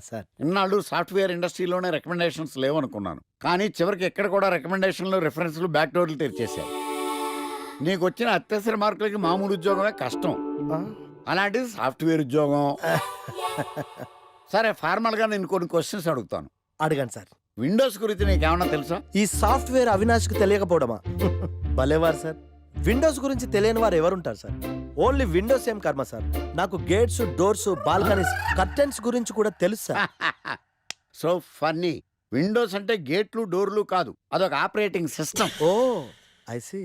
Sir ఇన్నాళ్ళు software ఇండస్ట్రీలోనే recommendations లేవనుకున్నాను, కానీ చివరికి ఎక్కడ కూడా రికమెండేషన్లు రిఫరెన్స్లు బ్యాక్ డోర్లు తెరిచేశారు. నీకు వచ్చిన అత్యవసర మార్కులకి మామూలు ఉద్యోగమే కష్టం, అలాంటిది సాఫ్ట్వేర్ ఉద్యోగం. సరే, ఫార్మల్గా నేను కొన్ని క్వశ్చన్స్ అడుగుతాను, అడగండి సార్. విండోస్ గురించి నీకేమన్నా తెలుసా? ఈ సాఫ్ట్వేర్ అవినాష్కి తెలియకపోవడమా? భలేవారు సార్. విండోస్ గురించి తెలియని వారు ఎవరుంటారు సార్? ఓన్లీ విండోస్ ఏం కర్మ సార్, నాకు గేట్స్, డోర్స్, బాల్కనీస్, కర్టెన్స్ గురించి కూడా తెలుసు సార్. So funny. విండోస్ అంటే గేట్లు డోర్లు కాదు, అదొక operating system. Oh I see.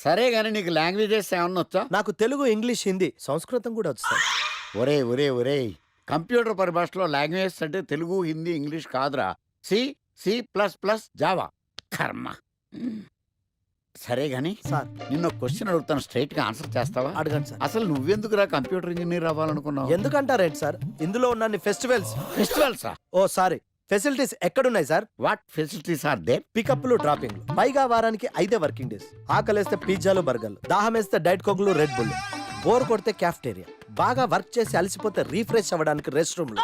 సరే గానీ నీకు లాంగ్వేజెస్ ఏమన్నా వచ్చా? నాకు తెలుగు, ఇంగ్లీష్, హిందీ, సంస్కృతం కూడా వచ్చు సార్. ఒరే ఒరే ఒరే, కంప్యూటర్ పరిభాషలో లాంగ్వేజెస్ అంటే తెలుగు, హిందీ, ఇంగ్లీష్ కాదురా, C, C plus plus, Java. కర్మ. సరే గాని సార్ నిన్న క్వశ్చన్ అడుగుతాను, స్ట్రైట్ గా ఆన్సర్ చేస్తావా? అడగండి సార్. అసలు నువ్వెందుకురా కంప్యూటర్ ఇంజనీర్ అవ్వాలనుకున్నావు? ఎందుకంటారేంటి సార్, ఇందులో ఉన్న ఫెస్టివల్సా? ఓ సారీ, ఫెసిలిటీస్ ఎక్కడున్నాయి సార్? What facilities are there? పికప్లు, డ్రాపింగ్లు, పైగా వారానికి 5 వర్కింగ్ డేస్. ఆకలేస్తే పిజ్జాలు, బర్గర్లు, దాహం వేస్తే డైట్ కోక్లు, రెడ్ బుల్, బోర్ కొడితే క్యాఫ్టేరియా, బాగా వర్క్ చేసి అలసిపోతే రీఫ్రెష్ అవ్వడానికి రెస్ట్ రూమ్లు.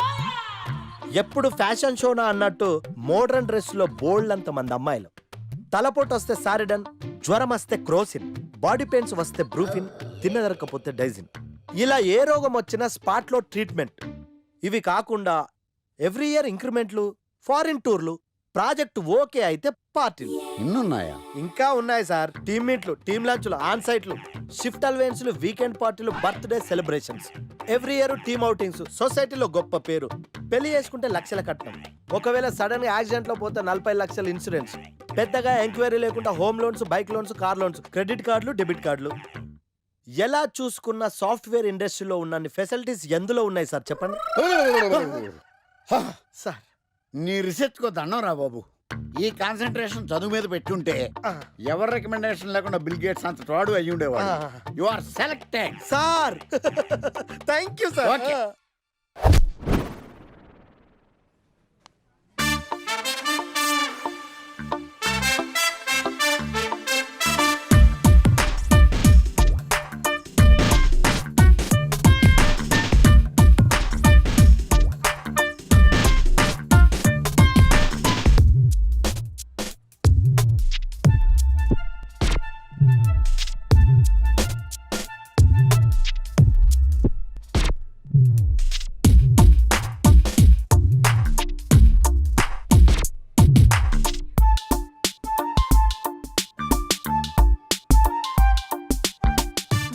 ఎప్పుడు ఫ్యాషన్ షోనా అన్నట్టు మోడర్న్ డ్రెస్ లో బోల్డ్ అంత మంది అమ్మాయిలు. తలపోటు వస్తే సారిడన్, జ్వరం వస్తే క్రోసిన్, బాడీ పెయిన్స్ వస్తే బ్రూఫిన్, తిన్నదరకపోతే డైజిన్. ఇలా ఏ రోగం వచ్చినా స్పాట్ లో ట్రీట్మెంట్. ఇవి కాకుండా ఎవ్రీ ఇయర్ ఇంక్రిమెంట్లు, ఫారిన్ టూర్లు, ప్రాజెక్ట్ ఓకే అయితే పార్టీలు. ఇన్నున్నాయా? ఇంకా ఉన్నాయి సార్. టీమ్ మీట్లు, టీమ్ లంచ్లు, ఆన్ సైట్లు, షిఫ్ట్ అలవెన్స్లు, వీకెండ్ పార్టీలు, birthday celebrations, every year team outings, సొసైటీలో గొప్ప పేరు, పెళ్లి చేసుకుంటే లక్షల కట్నం, ఒకవేళ సడన్ గా యాక్సిడెంట్ లో పోతే 40 లక్షల ఇన్సూరెన్స్, పెద్దగా ఎంక్వైరీ లేకుండా home loans, bike loans, car loans, credit కార్డులు, డెబిట్ కార్డులు. ఎలా చూసుకున్న సాఫ్ట్వేర్ ఇండస్ట్రీలో ఉన్న ఫెసిలిటీస్ ఎందులో ఉన్నాయి సార్ చెప్పండి. సార్ నీ రీసెర్చ్ కో దండం రా బాబు. ఈ కాన్సన్ట్రేషన్ చదువు మీద పెట్టుంటే ఎవరి రికమెండేషన్ లేకుండా బిల్ గేట్స్ అంత తోడు అయ్యి ఉండేవాడు. You are selected sir. Thank you sir. Okay.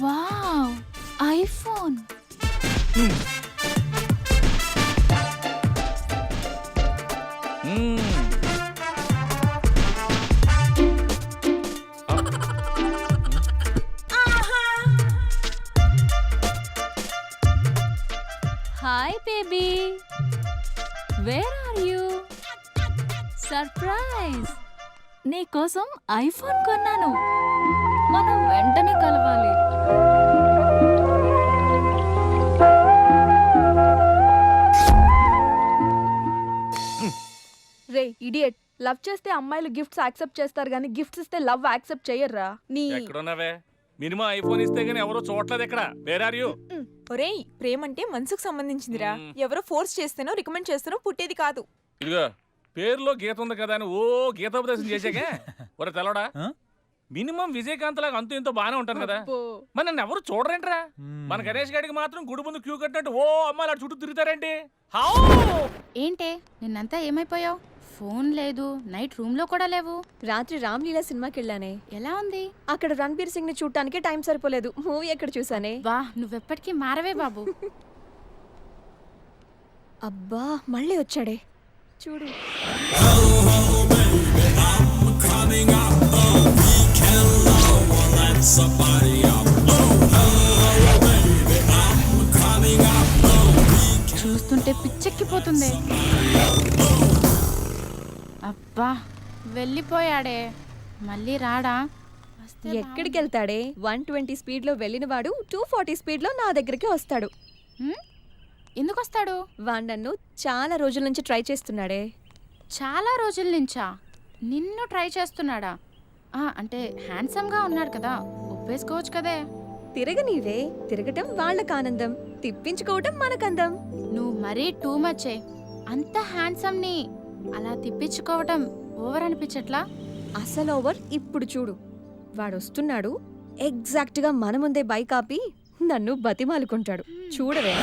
Wow, iPhone. Hi baby, where are you? Surprise, నీకోసం ఐఫోన్ కొన్నాను. మనం వెంటనే కలవాలి. రే ఇడియట్, లవ్ చేస్తే అమ్మాయిలు గిఫ్ట్స్ యాక్సెప్ట్ చేస్తారు గానీ గిఫ్ట్స్ ఇస్తే లవ్ యాక్సెప్ట్ చెయ్యర్రా. నీ ఎక్కడున్నావే? మినిమం ఐఫోన్ ఇస్తే గానీ ఎవరో చూడలేదు ఇక్కడ. Where are you? ఒరేయ్, ప్రేమంటే మనసుకు సంబంధించిందిరా. ఎవరో ఫోర్స్ చేస్తేనో రికమెండ్ చేస్తేనో పుట్టేది కాదు. ఇదిగో పేరులో గీత ఉంది కదా అని ఓ గీతోపదేశం చేసాకే ఒరే తెలవడా, మినిమం విజయకాంత్ లాగా అంతూ ఇంతో బానే ఉంటాను కదా. మరి నన్ను ఎవరు చూడరేంట్రా? మన గణేష్ గారికి మాత్రం గుడి ముందు క్యూ కట్టినట్టు ఓ అమ్మాయిలు అటు చుట్టూ తిరుగుతారేంటి? ఏంటే నిన్నంతా ఏమైపోయావు? ఫోన్ లేదు, నైట్ రూమ్ లో కూడా లేవు. రాత్రి రామ్లీలా సినిమాకి వెళ్ళానే. ఎలా ఉంది? అక్కడ రణబీర్ సింగ్ ని చూడటానికి టైం సరిపోలేదు. మూవీ ఎక్కడ చూసానే. వా, నువ్వెప్పటికీ మారవే బాబు. అబ్బా, మళ్ళీ వచ్చాడే చూడు. చూస్తుంటే పిచ్చెక్కిపోతుంది. అబ్బా, వెళ్ళిపోయాడే, మళ్ళీ రాడా? ఎక్కడికి వెళ్తాడే? 120 స్పీడ్ లో వెళ్ళిన వాడు 240 స్పీడ్ లో నా దగ్గరికి వస్తాడు. ఎందుకు వస్తాడు? వాడు నన్ను చాలా రోజుల నుంచి ట్రై చేస్తున్నాడే. చాలా రోజుల నుంచా? నిన్ను ట్రై చేస్తున్నాడా? అంటే హ్యాండ్సమ్ గా ఉన్నాడు కదా, తిప్పేసుకోవచ్చు కదే. తిరగనీవే, తిరగటం వాళ్ళకి ఆనందం, తిప్పించుకోవటం మనకందం. నువ్వు మరీ టూ మచ్. అంత హ్యాండ్సమ్ ని అలా తిప్పించుకోవటం ఓవర్ అనిపించట్లా? అసలు ఓవర్ ఇప్పుడు చూడు. వాడొస్తున్నాడు, ఎగ్జాక్ట్ గా మన ముందే బైక్ ఆపి నన్ను బతిమాలుకుంటాడు. చూడవే.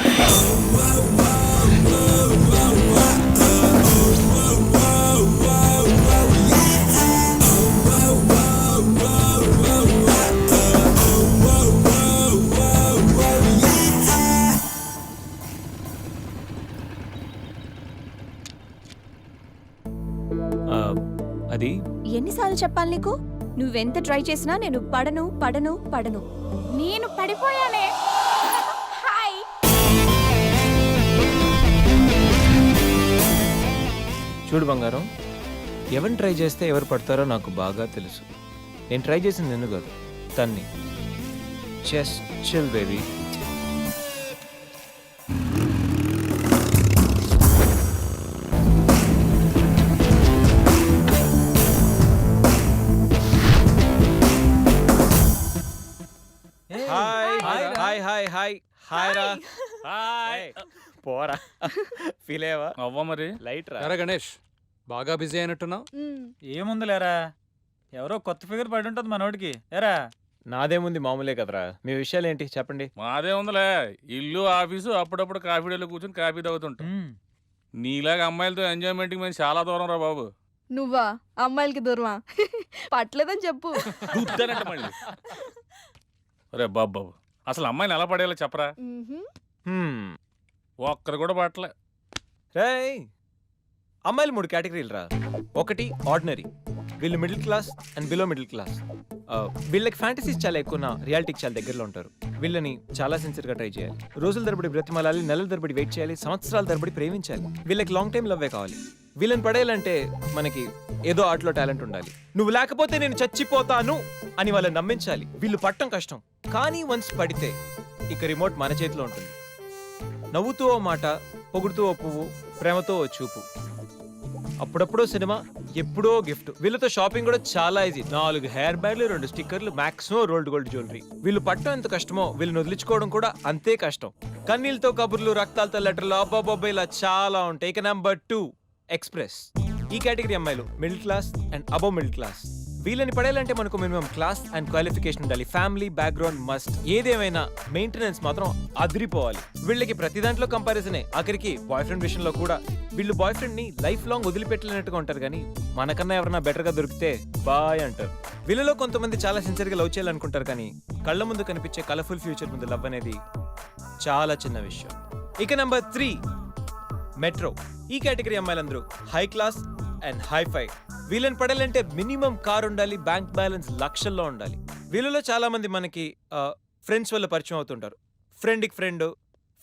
అది ఎన్నిసార్లు చెప్పాలి నీకు? నువ్వెంత ట్రై చేసినా నేను పడను పడను పడను. నేను పడిపోయానే. హాయ్. చూడు బంగారం, ఎవరిని ట్రై చేస్తే ఎవరు పడతారో నాకు బాగా తెలుసు. నేను ట్రై చేసింది నిన్ను కాదు, తన్ని. Just chill baby. Hi hi hi hi hi రా. హాయ్. పోరా, ఫీల్ అయ్యావా? అవ్వ మరి. లైట్ రా. ఎరా గణేష్, బాగా బిజీ అయినట్టున్నావు. ఏముందిలేరా, ఎవరో కొత్త ఫిగర్ పడి ఉంటుంది మనోడికి. ఎరా నాదేముంది, మామూలే కదరా. మీ విషయాలు ఏంటి చెప్పండి. మాదే ఉందిలే, ఇల్లు ఆఫీసు, అప్పుడప్పుడు కాఫీ డేలో కూర్చొని కాఫీ తాగుతుంటాం. నీలాగా అమ్మాయిలతో ఎంజాయ్మెంట్కి మేము చాలా దూరం రా బాబు. నువ్వా అమ్మాయిలకి దూరమా? పట్లేదని చెప్పు. గుర్తానంట మళ్ళీ. రే బాబు, అసలు అమ్మాయిని ఎలా పడేయాలో చెప్పరా. ఒక్కరు కూడా పట్టలే. రేయ్, అమ్మాయిలు 3 కేటగిరీలు రా. ఒకటి ఆర్డినరీ, వీళ్ళు middle class and below middle class. వీళ్ళకి ఫ్యాంటసీస్ చాలా ఎక్కువ, రియాలిటీకి చాలా దగ్గరలో ఉంటారు. వీళ్ళని చాలా సిన్సియర్గా ట్రై చేయాలి. రోజుల తరబడి బ్రతిమాలాలి, నెలల తరబడి వెయిట్ చేయాలి, సంవత్సరాల తరబడి ప్రేమించాలి. వీళ్ళకి లాంగ్ టైం లవ్వే కావాలి. వీళ్ళని పడేయాలంటే మనకి ఏదో ఆటలో టాలెంట్ ఉండాలి. నువ్వు లేకపోతే నేను చచ్చిపోతాను అని వాళ్ళని నమ్మించాలి. వీళ్ళు పట్టం కష్టం, కానీ వన్స్ పడితే ఇక రిమోట్ మన చేతిలో ఉంటుంది. నవ్వుతూ ఓ మాట, పొగుడుతూ ఓ పువ్వు, ప్రేమతో ఓ చూపు, అప్పుడప్పుడో సినిమా, ఎప్పుడో గిఫ్ట్. వీళ్ళతో షాపింగ్ కూడా చాలా ఈజీ. 4 హెయిర్ బ్యాండ్లు, 2 స్టిక్కర్లు, మాక్సిమం రోల్డ్ గోల్డ్ జ్యువెలరీ. వీళ్ళు పట్టడం ఎంత కష్టమో వీళ్ళని వదిలించుకోవడం కూడా అంతే కష్టం. కన్నీళ్ళతో కబుర్లు, రక్తాలతో లెటర్లు, అబ్బాబొబ్బా ఇలా చాలా ఉంటాయి. ఇక నెంబర్ 2 ఎక్స్ప్రెస్. ఈ కేటగిరీ అమ్మాయిలు middle class and above middle class. వీళ్ళని పడేయాలంటే మనకు మినిమం క్లాస్ అండ్ క్వాలిఫికేషన్ ఉండాలి. Family background must. ఏదేమైనా మెయింటెనెన్స్ మాత్రం అదిరిపోవాలి. వీళ్ళకి ప్రతి దాంట్లో కంపారిజనే. ఆఖరికి బాయ్ ఫ్రెండ్ విషయంలో కూడా. వీళ్ళు బాయ్ ఫ్రెండ్ ని లైఫ్ లాంగ్ వదిలిపెట్టలేనట్టుగా ఉంటారు, కానీ మనకన్నా ఎవరైనా బెటర్ గా దొరికితే బాయ్ అంటారు. వీళ్ళలో కొంతమంది చాలా సిన్సియర్ గా లవ్ చేయాలనుకుంటారు, కానీ కళ్ళ ముందు కనిపించే కలర్ఫుల్ ఫ్యూచర్ ముందు లవ్ అనేది చాలా చిన్న విషయం. ఇక నెంబర్ 3 మెట్రో. ఈ కేటగిరీ అమ్మాయిలందరూ హై క్లాస్ అండ్ హైఫై. వీళ్ళని పడాలంటే మినిమం కార్ ఉండాలి, బ్యాంక్ బ్యాలెన్స్ లక్షల్లో ఉండాలి. వీళ్ళలో చాలా మంది మనకి ఫ్రెండ్స్ వల్ల పరిచయం అవుతుంటారు. ఫ్రెండ్కి ఫ్రెండ్,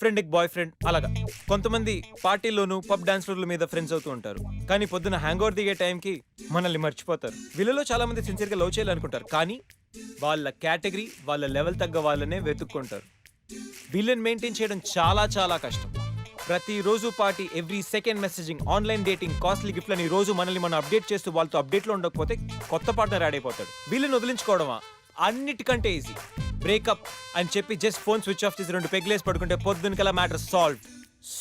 ఫ్రెండ్కి బాయ్ ఫ్రెండ్, అలాగా. కొంతమంది పార్టీల్లోనూ పబ్ డాన్స్ల మీద ఫ్రెండ్స్ అవుతూ ఉంటారు, కానీ పొద్దున హ్యాంగ్ ఓవర్ దిగే టైంకి మనల్ని మర్చిపోతారు. వీళ్ళలో చాలా మంది సిన్సియర్గా లవ్ చేయాలనుకుంటారు, కానీ వాళ్ళ కేటగిరీ, వాళ్ళ లెవెల్ తగ్గ వాళ్ళనే వెతుక్కుంటారు. వీళ్ళని మెయింటైన్ చేయడం చాలా చాలా కష్టం. ప్రతిరోజు party, every second messaging, online dating, costly గిఫ్ట్లని రోజు మనల్ని మనం అప్డేట్ చేస్తూ వాళ్ళతో అప్డేట్లో ఉండకపోతే కొత్త పార్ట్నర్ యాడ్ అయిపోతాడు. వీళ్ళని వదిలించుకోవడమా అన్నిటికంటే ఈజీ. బ్రేకప్ అని చెప్పి జస్ట్ ఫోన్ స్విచ్ ఆఫ్ చేసి 2 పెగ్లేసి పడుకుంటే పొద్దునకల్లా మ్యాటర్ సాల్వ్.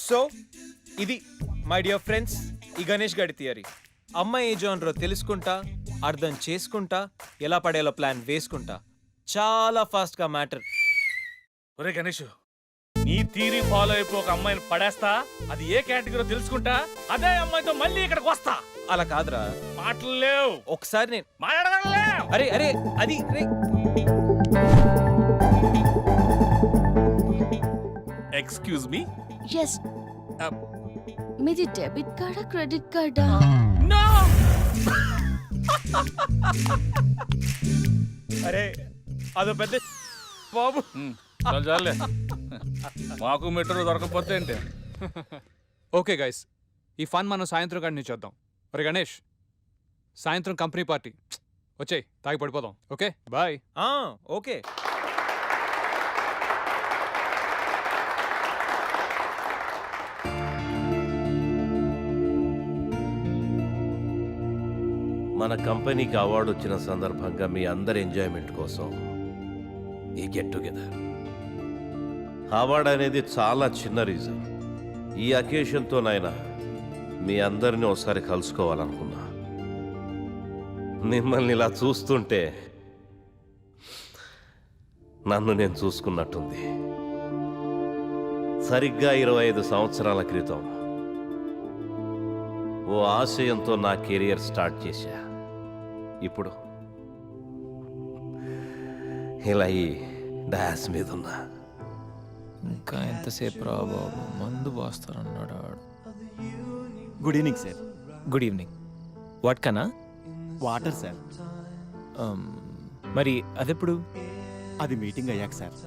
సో ఇది మై డియర్ ఫ్రెండ్స్ ఈ గణేష్ గాడి థియరీ. అమ్మాయి ఏ జోనరో తెలుసుకుంటా, అర్థం చేసుకుంటా, ఎలా పడేలో ప్లాన్ వేసుకుంటా, చాలా ఫాస్ట్గా మ్యాటర్. ఒరే గణేష్, నీ థీరీ ఫాలో అయిపో ఒక అమ్మాయిని పడేస్తా, అది ఏ కేటగిరీ తెలుసుకుంటా, అదే అమ్మాయితో మళ్ళీ ఇక్కడికి వస్తా. అలా కాదురా, మాటలు లేవు. ఒకసారి నేను మాట్లాడలేవు. అరే అరే అది ఎక్స్క్యూజ్ మీ. ఎస్. మీది డెబిట్ కార్డా క్రెడిట్ కార్డా? నో. అరే అదో పెద్ద బాబు. చాలే, మాకు మెట్రో దొరకకపోతే ఏంటి. ఓకే గైస్, ఈ ఫన్ మనం సాయంత్రం కాడి నుంచి చూద్దాం. ఒరే గణేష్, సాయంత్రం కంపెనీ పార్టీ, వచ్చేయ్ తాగి పడిపోదాం. Okay bye. ఓకే. మన కంపెనీకి అవార్డు వచ్చిన సందర్భంగా మీ అందరి ఎంజాయ్మెంట్ కోసం ఈ గెట్ టుగెదర్. అవార్డ్ అనేది చాలా చిన్న రీజన్. ఈ అకేషన్తో నాయన మీ అందరినీ ఒకసారి కలుసుకోవాలనుకున్నా. మిమ్మల్ని ఇలా చూస్తుంటే నన్ను నేను చూసుకున్నట్టుంది. సరిగ్గా 25 సంవత్సరాల క్రితం ఓ ఆశయంతో నా కెరియర్ స్టార్ట్ చేశా. ఇప్పుడు ఇలా ఈ డాస్ మీద ఉన్నా. ఇంకా ఎంతసేపు రా బాబు, మందు పోస్తారన్నాడు ఆడు. Good evening sir. Good evening. What కన్నా? Water sir. మరి అదెప్పుడు? అది మీటింగ్ అయ్యాక సార్.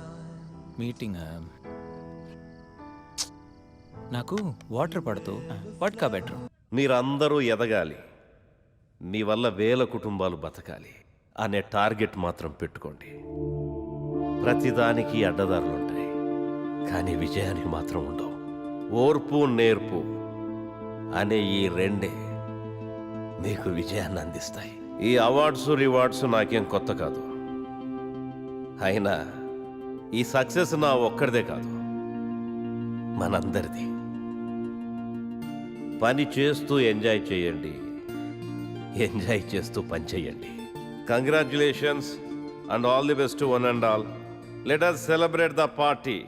మీటింగ్. నాకు వాటర్ పడుతూ వాట్కా బెటర్. మీరందరూ ఎదగాలి, మీ వల్ల వేల కుటుంబాలు బతకాలి అనే టార్గెట్ మాత్రం పెట్టుకోండి. ప్రతిదానికి అడ్డదారులుంటాయి, కానీ విజయానికి మాత్రం ఉండవు. ఓర్పు నేర్పు అనే ఈ రెండే మీకు విజయాన్ని అందిస్తాయి. ఈ అవార్డ్స్ రివార్డ్స్ నాకేం కొత్త కాదు. అయినా ఈ సక్సెస్ నా ఒక్కడిదే కాదు, మనందరిది. పని చేస్తూ ఎంజాయ్ చేయండి, ఎంజాయ్ చేస్తూ పని చేయండి. Congratulations and all the best to one and all. Let us celebrate the party.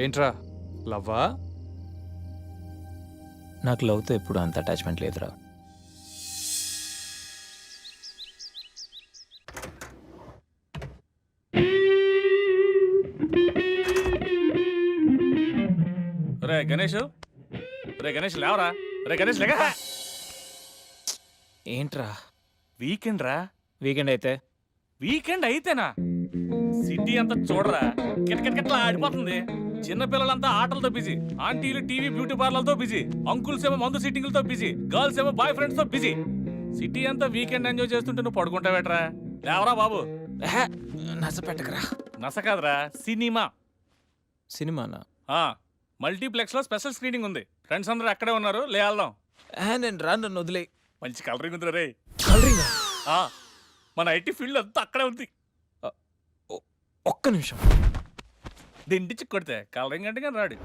ఏంట్రా లవ్వా? నాకు లవ్తో ఎప్పుడు అంత అటాచ్మెంట్ లేదురా. రే గణేష్, రే గణేష్ లేవరా, రే గణేష్ లేగా. ఏంట్రా? వీకెండ్ రా. వీకెండ్ అయితే? వీకెండ్ అయితేనా? సిటీ అంతా చూడరా, కిటకిటకిట్లా ఆడిపోతుంది. చిన్నపిల్లలంతా ఆటలతో బిజీ, ఆంటీలు టీవీ బ్యూటీ పార్లర్తో బిజీ, అంకుల్స్ ఏమో మందు సిట్టింగ్లతో బిజీ, గర్ల్స్ ఏమో బాయ్ ఫ్రెండ్స్ తో బిజీ. సిటీ అంతా వీకెండ్ ఎంజాయ్ చేస్తుంటే నువ్వు పడుకుంటావేట్రా? లేవరా బాబు. నస పెట్టకరా. నస కాదురా, సినిమా. సినిమానా? మల్టీప్లెక్స్ లో స్పెషల్ స్క్రీనింగ్ ఉంది. ఫ్రెండ్స్ అందరూ అక్కడే ఉన్నారు, లే వెళ్దాం. నేను రాను, నన్ను వదిలే. మంచి కలరింగ్ ఉంది రే. కలరింగ్? మన ఐటీ ఫీల్డ్ అంతా అక్కడే ఉంది. ఒక్క నిమిషం. దిండిచి కొడితే కలరింగ్ అంటే కానీ రాడు.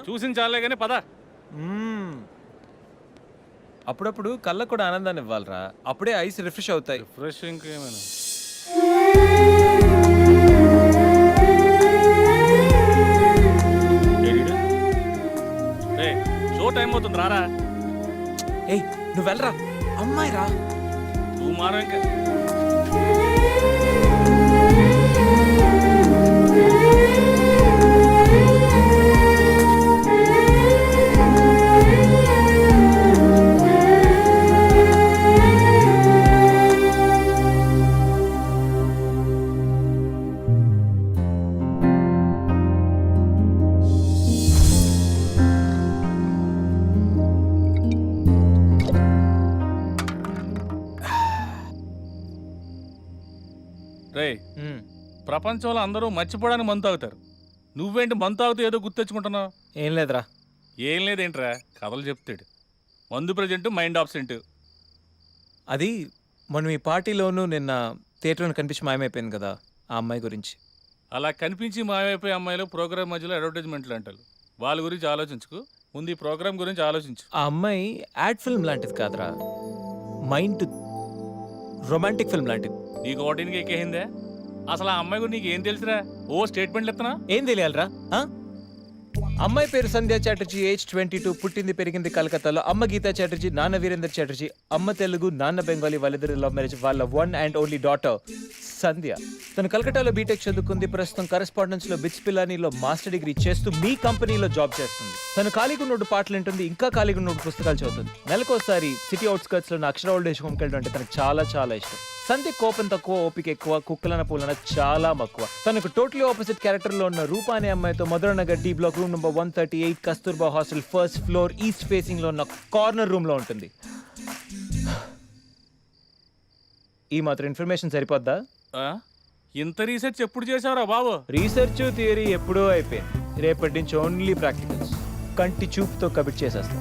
చూసిన చాలే కానీ పద. అప్పుడప్పుడు కళ్ళకు కూడా ఆనందాన్ని ఇవ్వాలరా, అప్పుడే ఐస్ రిఫ్రెష్ అవుతాయి. రిఫ్రెష్ ఇంకేమైనా షో టైం అవుతుంది రారా. ఏయ్ నువ్వు వెళ్ళరా, అమ్మాయి రా. నువ్వు మారా ఇంకా. రేయ్ ప్రపంచంలో అందరూ మర్చిపోవడానికి మందు తాగుతారు, నువ్వేంటి మందు తాగుతూ ఏదో గుర్తెచ్చుకుంటున్నావు? ఏం లేదురా. ఏం లేదేంట్రా, కథలు చెప్తాడు. మందు ప్రజెంట్, మైండ్ ఆబ్సెంట్. అది మనం ఈ పార్టీలోనూ నిన్న థియేటర్లో కనిపించి మాయమైపోయింది కదా, ఆ అమ్మాయి గురించి. అలా కనిపించి మాయమైపోయే అమ్మాయిలు ప్రోగ్రామ్ మధ్యలో అడ్వర్టైజ్మెంట్లు అంటారు. వాళ్ళ గురించి ఆలోచించుకు, ముందు ఈ ప్రోగ్రామ్ గురించి ఆలోచించు. ఆ అమ్మాయి యాడ్ ఫిల్మ్ లాంటిది కాదురా, మైండ్ రొమాంటిక్ ఫిల్మ్ లాంటిది. నీకు ఓటింగ్కి ఎక్కేసిందే? అసలు ఆ అమ్మాయి గురించి నీకు ఏం తెలుసురా? ఓ స్టేట్మెంట్లు ఇస్తున్నా. ఏం తెలియాలరా? అమ్మాయి పేరు సంధ్యా చాటర్జీ, ఏజ్ 22, పుట్టింది పెరిగింది కలకత్తాలో. అమ్మ గీతా చాటర్జీ, నాన్న వీరేందర్ చాటర్జీ. అమ్మ తెలుగు, నాన్న బెంగాలీ. వాళ్ళిద్దరు లవ్ మ్యారేజ్. వాళ్ళ వన్ అండ్ ఓన్లీ డాటర్ సంధ్య. తను కలకట్టాలో బీటెక్ చదువుకుంది. ప్రస్తుతం కరెస్పాండెన్స్ లో బిట్స్ పిల్లానిలో మాస్టర్ డిగ్రీ చేస్తూ మీ కంపెనీలో జాబ్ చేస్తుంది. తను ఖాళీగా ఉన్నోడు పాటలు వింటుంది, ఇంకా ఖాళీగా ఉన్నోడు పుస్తకాలు చదువుతుంది. నెలకోసారి సిటీ అవుట్స్కర్ట్స్ లో అక్షర ఓల్డ్ ఏజ్ హోమ్కి వెళ్ళడం అంటే తనకు చాలా చాలా ఇష్టం. సంధ్య కోపం తక్కువ, ఓపిక ఎక్కువ, కుక్కలన పూలన చాలా మక్కువ. తనకు టోటలీ ఆపోజిట్ క్యారెక్టర్ లో ఉన్న రూపా అనే అమ్మాయితో Madhuranagar D block room number 138 Kasturba hostel first floor east facing లో ఉన్న కార్నర్ రూమ్ లో ఉంటుంది. ఈ మాత్రం ఇన్ఫర్మేషన్ సరిపోద్దా? ఇంత రీసెర్చ్ ఎప్పుడు చేసావురా బాబు? రీసెర్చ్ థియరీ ఎప్పుడో అయిపోయింది. రేపటి నుంచి ఓన్లీ ప్రాక్టికల్స్. కంటి చూపుతో కబిట్ చేసేస్తాం.